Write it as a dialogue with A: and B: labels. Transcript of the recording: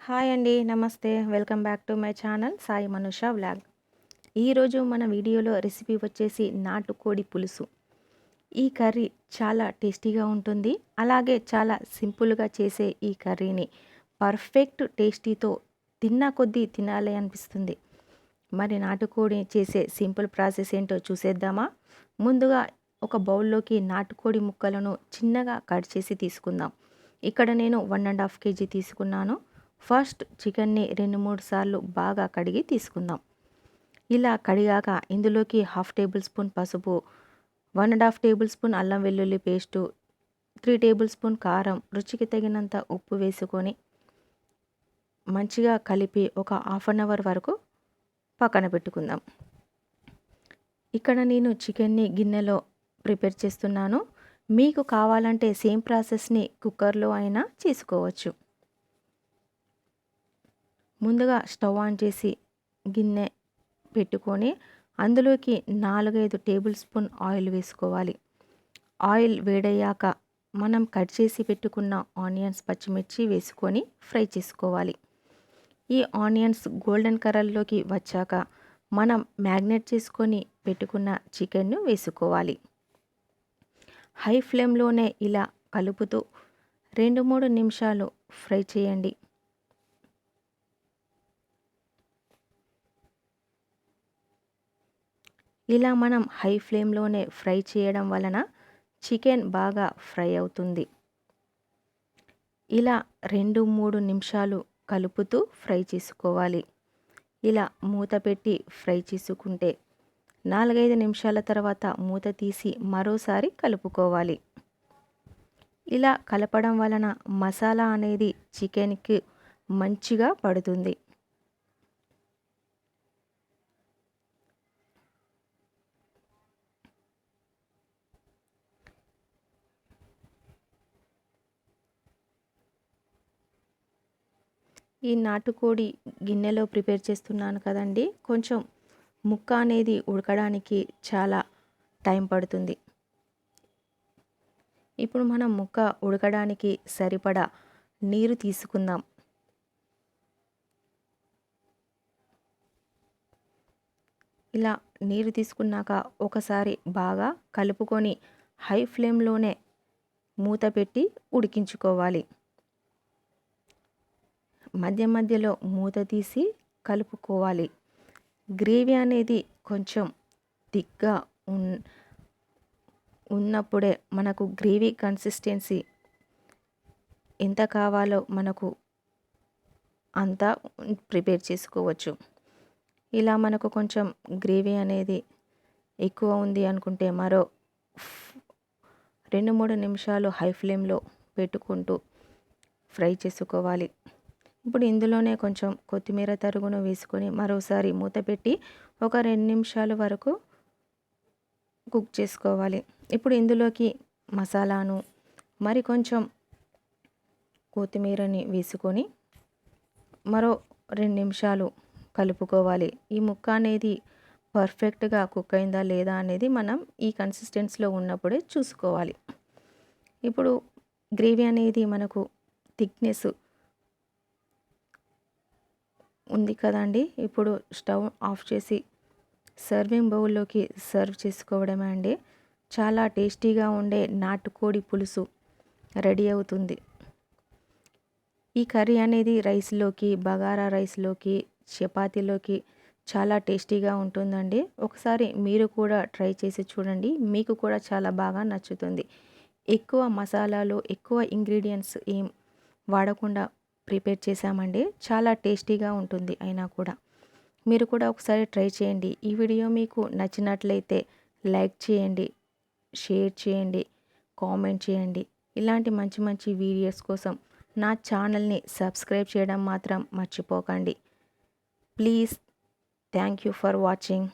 A: Hi అండి. నమస్తే. Welcome back to my channel Sai Manusha vlog. ఈరోజు మన వీడియోలో రెసిపీ వచ్చేసి నాటుకోడి పులుసు. ఈ కర్రీ చాలా టేస్టీగా ఉంటుంది. అలాగే చాలా సింపుల్గా చేసే ఈ కర్రీని పర్ఫెక్ట్ టేస్టీతో తిన్న కొద్దీ తినాలి అనిపిస్తుంది. మరి నాటుకోడి చేసే సింపుల్ ప్రాసెస్ ఏంటో చూసేద్దామా? ముందుగా ఒక బౌల్లోకి నాటుకోడి ముక్కలను చిన్నగా కట్ చేసి తీసుకుందాం. ఇక్కడ నేను 1.5 kg తీసుకున్నాను. ఫస్ట్ చికెన్ని 2-3 సార్లు బాగా కడిగి తీసుకుందాం. ఇలా కడిగాక ఇందులోకి 1/2 టేబుల్ స్పూన్ పసుపు, 1.5 టేబుల్ స్పూన్ అల్లం వెల్లుల్లి పేస్టు, 3 టేబుల్ స్పూన్ కారం, రుచికి తగినంత ఉప్పు వేసుకొని మంచిగా కలిపి ఒక 1/2 అవర్ వరకు పక్కన పెట్టుకుందాం. ఇక్కడ నేను చికెన్ని గిన్నెలో ప్రిపేర్ చేస్తున్నాను. మీకు కావాలంటే సేమ్ ప్రాసెస్ని కుక్కర్లో అయినా చేసుకోవచ్చు. ముందుగా స్టవ్ ఆన్ చేసి గిన్నె పెట్టుకొని అందులోకి 4-5 టేబుల్ స్పూన్ ఆయిల్ వేసుకోవాలి. ఆయిల్ వేడయ్యాక మనం కట్ చేసి పెట్టుకున్న ఆనియన్స్, పచ్చిమిర్చి వేసుకొని ఫ్రై చేసుకోవాలి. ఈ ఆనియన్స్ గోల్డెన్ కలర్లోకి వచ్చాక మనం మ్యాగ్నేట్ చేసుకొని పెట్టుకున్న చికెన్ను వేసుకోవాలి. హై ఫ్లేమ్లోనే ఇలా కలుపుతూ 2-3 నిమిషాలు ఫ్రై చేయండి. ఇలా మనం హై ఫ్లేమ్లోనే ఫ్రై చేయడం వలన చికెన్ బాగా ఫ్రై అవుతుంది. ఇలా 2-3 నిమిషాలు కలుపుతూ ఫ్రై చేసుకోవాలి. ఇలా మూత పెట్టి ఫ్రై చేసుకుంటే 4-5 నిమిషాల తర్వాత మూత తీసి మరోసారి కలుపుకోవాలి. ఇలా కలపడం వలన మసాలా అనేది చికెన్కి మంచిగా పడుతుంది. ఈ నాటుకోడి గిన్నెలో ప్రిపేర్ చేస్తున్నాను కదండి, కొంచెం ముక్క అనేది ఉడకడానికి చాలా టైం పడుతుంది. ఇప్పుడు మనం ముక్క ఉడకడానికి సరిపడా నీరు తీసుకుందాం. ఇలా నీరు తీసుకున్నాక ఒకసారి బాగా కలుపుకొని హై ఫ్లేమ్లోనే మూత పెట్టి ఉడికించుకోవాలి. మధ్య మధ్యలో మూత తీసి కలుపుకోవాలి. గ్రేవీ అనేది కొంచెం థిక్గా ఉన్నప్పుడే మనకు గ్రేవీ కన్సిస్టెన్సీ ఎంత కావాలో మనకు అంతా ప్రిపేర్ చేసుకోవచ్చు. ఇలా మనకు కొంచెం గ్రేవీ అనేది ఎక్కువ ఉంది అనుకుంటే మరో 2-3 నిమిషాలు హై ఫ్లేమ్లో పెట్టుకుంటూ ఫ్రై చేసుకోవాలి. ఇప్పుడు ఇందులోనే కొంచెం కొత్తిమీర తరుగును వేసుకొని మరోసారి మూత పెట్టి ఒక 2 నిమిషాల వరకు కుక్ చేసుకోవాలి. ఇప్పుడు ఇందులోకి మసాలాను మరి కొంచెం కొత్తిమీరని వేసుకొని మరో 2 నిమిషాలు కలుపుకోవాలి. ఈ ముక్క అనేది పర్ఫెక్ట్గా కుక్ అయిందా లేదా అనేది మనం ఈ కన్సిస్టెన్సీలో ఉన్నప్పుడే చూసుకోవాలి. ఇప్పుడు గ్రేవీ అనేది మనకు థిక్నెస్ ఉంది కదండి. ఇప్పుడు స్టవ్ ఆఫ్ చేసి సర్వింగ్ బౌల్లోకి సర్వ్ చేసుకోవడమే అండి. చాలా టేస్టీగా ఉండే నాటుకోడి పులుసు రెడీ అవుతుంది. ఈ కర్రీ అనేది రైస్లోకి, బగారా రైస్లోకి, చపాతీలోకి చాలా టేస్టీగా ఉంటుందండి. ఒకసారి మీరు కూడా ట్రై చేసి చూడండి. మీకు కూడా చాలా బాగా నచ్చుతుంది. ఎక్కువ మసాలాలు, ఎక్కువ ఇంగ్రీడియంట్స్ ఏం వాడకుండా ప్రిపేర్ చేశామండి. చాలా టేస్టీగా ఉంటుంది. అయినా కూడా మీరు కూడా ఒకసారి ట్రై చేయండి. ఈ వీడియో మీకు నచ్చినట్లయితే లైక్ చేయండి, షేర్ చేయండి, కామెంట్ చేయండి. ఇలాంటి మంచి మంచి వీడియోస్ కోసం నా ఛానల్ని సబ్స్క్రైబ్ చేయడం మాత్రం మర్చిపోకండి. Please, thank you for watching.